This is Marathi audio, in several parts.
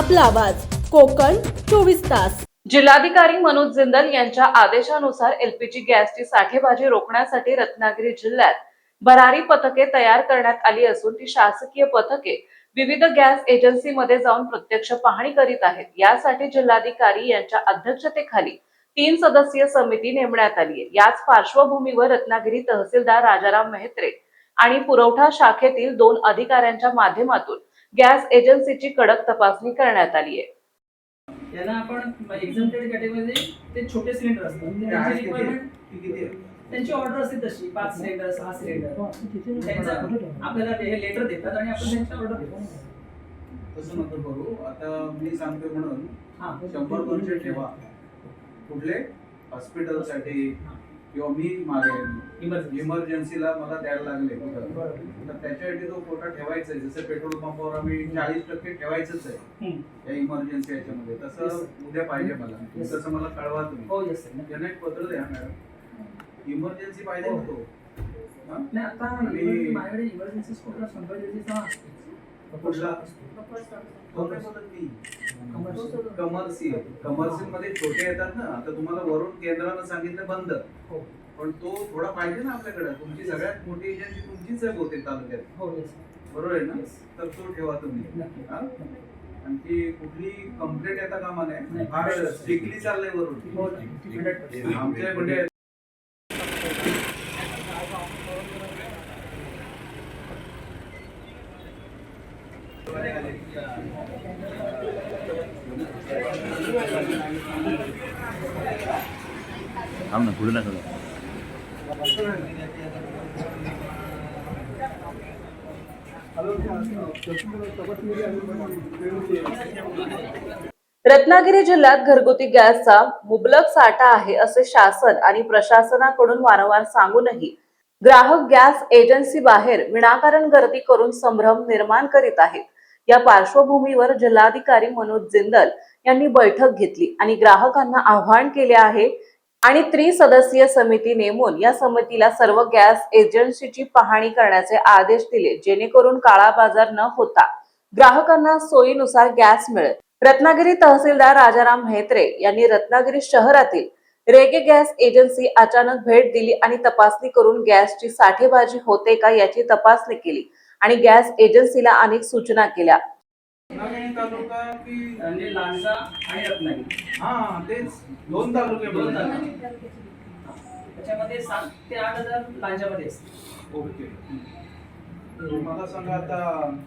आपला आवाज कोकण 24 तास। जिल्हाधिकारी मनोज जिंदल यांच्या आदेशानुसार एलपीजी गॅसची साठेबाजी रोखण्यासाठी रत्नागिरी जिल्ह्यात भरारी पथके तयार करण्यात आली असून ती शासकीय पथके विविध गॅस एजन्सीमध्ये जाऊन प्रत्यक्ष पाहणी करीत आहेत। यासाठी जिल्हाधिकारी यांच्या अध्यक्षतेखाली 3 सदस्यीय समिती नेमण्यात आली आहे। याच पार्श्वभूमीवर रत्नागिरी तहसीलदार राजाराम मेहत्रे आणि पुरवठा शाखेतील 2 अधिकाऱ्यांच्या माध्यमातून गॅस एजन्सीची कडक तपासणी करण्यात आली आहे। यांना आपण एक्झम्प्टेड कॅटेगरीमध्ये ते छोटे सिलेंडर असतात, त्यांची रिक्वायरमेंट त्यांची ऑर्डर असते तशी 5 सिलेंडर 6 सिलेंडर त्यांचं आपल्याला हे लेटर देतात आणि आपण त्यांची ऑर्डर देतो। तसं नको करू, आता मी सांगतो म्हणून 100 वर्षे ठेवा कुठले हॉस्पिटलसाठी किंवा मी मागेन इमर्जन्सीला मला द्यायला लागले तर त्याच्यासाठी तो कोटा ठेवायचा आहे। जसं पेट्रोल पंपावर आम्ही 40% ठेवायचंच आहे या इमर्जन्सी याच्यामध्ये, तसं उद्या पाहिजे मला, तसं मला कळवा तुम्ही। हो यस सर, त्यांना एक पत्र द्या मॅडम, इमर्जन्सी पाहिजे ना तो। नाही आता माझ्याकडे इमर्जन्सी कोटा 100 दिवसाचा असतो। कमर्शियल मध्ये छोटे येतात ना, आता तुम्हाला वरून केंद्रानं सांगितलं बंद, पण तो थोडा पाहिजे ना आपल्याकडे। तुमची सगळ्यात मोठी एजन्सी तुमचीच आहे बहुतेक तालुक्यात, बरोबर आहे ना? तर तो ठेवा तुम्ही। आणखी कुठली कंप्लेंट येता कामा नये, फार स्ट्रिक्टली चाललंय वरून आमच्या म्हणजे। ना पुढे ना रत्नागिरी जिल्ह्यात घरगुती गॅसचा मुबलक साठा आहे असे शासन आणि प्रशासनाकडून वारंवार सांगूनही ग्राहक गॅस एजन्सी बाहेर विनाकारण गर्दी करून संभ्रम निर्माण करीत आहेत। या पार्श्वभूमीवर जिल्हाधिकारी मनोज जिंदल यांनी बैठक घेतली आणि ग्राहकांना आवाहन केले आहे आणि 3 सदस्यीय समिती नेमून या समितीला सर्व गॅस एजन्सीची पाहणी करण्याचे आदेश दिले, जेणेकरून काळा बाजार न होता ग्राहकांना सोयीनुसार गॅस मिळेल। रत्नागिरी तहसीलदार राजाराम मेहत्रे यांनी रत्नागिरी शहरातील रेगे गॅस एजन्सी अचानक भेट दिली आणि तपासणी करून गॅसची साठेबाजी होते का याची तपासणी केली आणि गॅस एजन्सीला अनेक सूचना केल्या। तालुका की लांजा आणि रत्नागिरी, तेच 2 तालुके त्याच्यामध्ये 7 ते 8 हजार लांजामध्ये असते। ओके, मला सांगा आता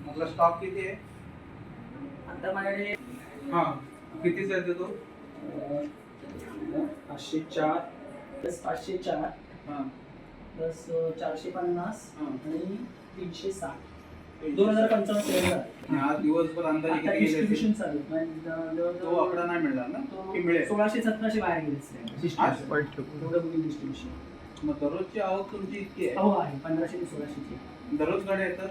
आपला स्टॉक किती आहे आता माझ्याकडे? कितीच आहे तो? 504 प्लस 504 प्लस 450 आणि 360 2055 सिलेंडर। हा दिवसभर अंदाजे किती डिस्ट्रीब्युशन चालू आहे, तो आकडा नाही मिळणार ना की मिळेल? 1600-1700 बाहेर गेले डिस्ट्रीब्युशन। मग दररोजची आवक तुमची इतकी आहे? हो आहे, 1500 ते 1600 दररोज गाड्या येतात?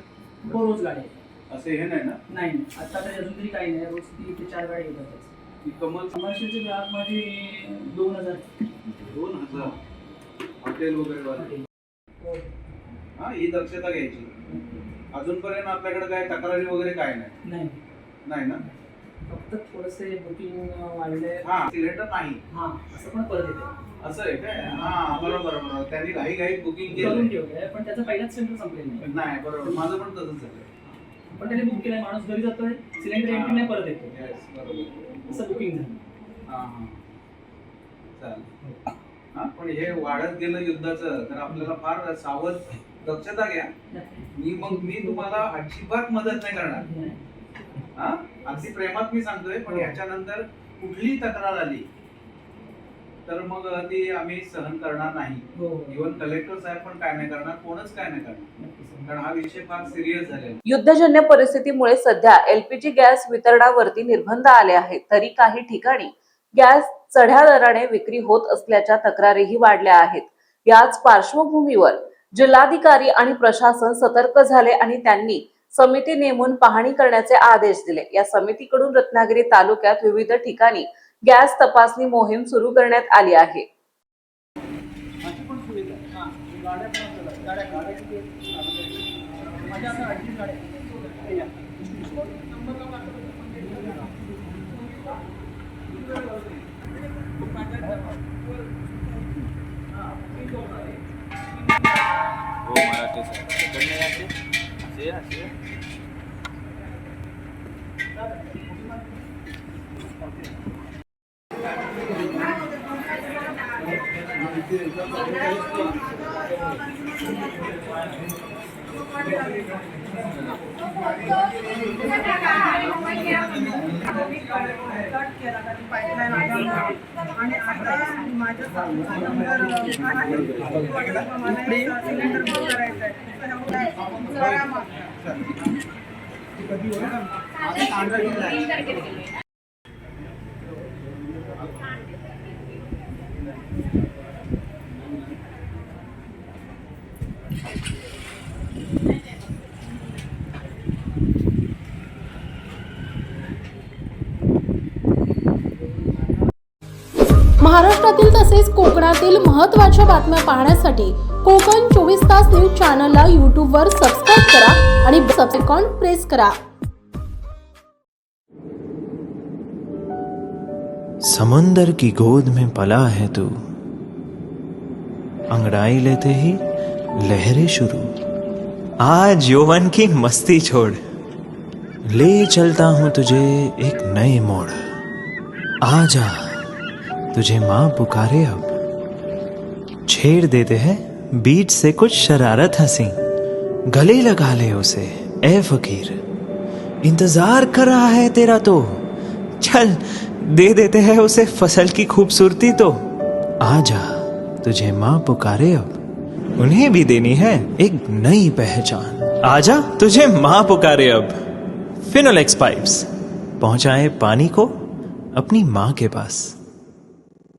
हो रोज गाड्या येतात, असे हे नाही ना? नाही आता तरी अजून तरी काही नाही, रोज 3 ते 4 गाड्या येतात। कमर्शियलचे ग्राहक माझे 2000 हॉटेल वगैरे ही दक्षता घ्यायची। अजूनपर्यंत आपल्याकडे काय तक्रारी वगैरे काय नाही ना? फक्त थोडंसे बुकिंग वाढले। सिलेंडर नाही असं पण परत येते। असं आहे काय? बरोबर, त्यांनी घाईघाईत बुकिंग केलं, पण त्याचा पहिलाच सिलेंडर संपलेला नाही। बरोबर, माझं पण तसंच झालं, पण त्याने बुक केलाय, माणूस घरी जातोय, सिलेंडर एंट्री नाही परत येतो, बरोबर असं बुकिंग झालं। चालेल, पण हे वाढत गेलं युद्धाचं, तर आपल्याला फार सावध दक्षता घ्या। मी तुम्हाला अजिबात मदत नाही करणार, अगदी प्रेमात मी सांगतोय, पण याच्यानंतर कुठली तक्रार आली तर मग ती आम्ही सहन करणार नाही। इव्हन कलेक्टर साहेब पण काय नाही करणार, कोणच काय नाही करणार, कारण हा विषय फार सिरियस झालेला। युद्धजन्य परिस्थितीमुळे सध्या एलपीजी गॅस वितरणावरती निर्बंध आले आहेत, तरी काही ठिकाणी गॅस चढ्या दराने विक्री होत असल्याच्या तक्रारीही वाढल्या आहेत। याच पार्श्वभूमीवर जिल्हाधिकारी आणि प्रशासन सतर्क झाले आणि त्यांनी समिती नेमून पाहणी करण्याचे आदेश दिले। या समितीकडून रत्नागिरी तालुक्यात विविध ठिकाणी गॅस तपासणी मोहीम सुरू करण्यात आली आहे। माझ्या आता 38 गाड्या हो मला ते तिकडनं यायचे असे असे आणि आता माझ्या सिलेंडर बुक करायचं आहे. महाराष्ट्रातील तसेच कोकणातील महत्त्वाच्या बातम्या पाहण्यासाठी कोकण 24 तास न्यूज चॅनलला यूट्यूबवर सबस्क्राईब करा आणि बेल आयकॉन प्रेस करा. समंदर की गोद में पला है तू, अंगड़ाई लेते ही लहरें शुरू. आज यौवन की मस्ती छोड़, ले चलता हूं तुझे एक नए मोड़. आजा तुझे माँ पुकारे अब, छेड़ देते हैं बीच से कुछ शरारत हंसी. गले लगा ले उसे ए फकीर, इंतजार कर रहा है तेरा तो. चल दे देते हैं उसे फसल की खूबसूरती तो. आजा तुझे माँ पुकारे अब, उन्हें भी देनी है एक नई पहचान. आजा तुझे माँ पुकारे अब. फिनोलेक्स पाइप्स पहुंचाए पानी को अपनी माँ के पास.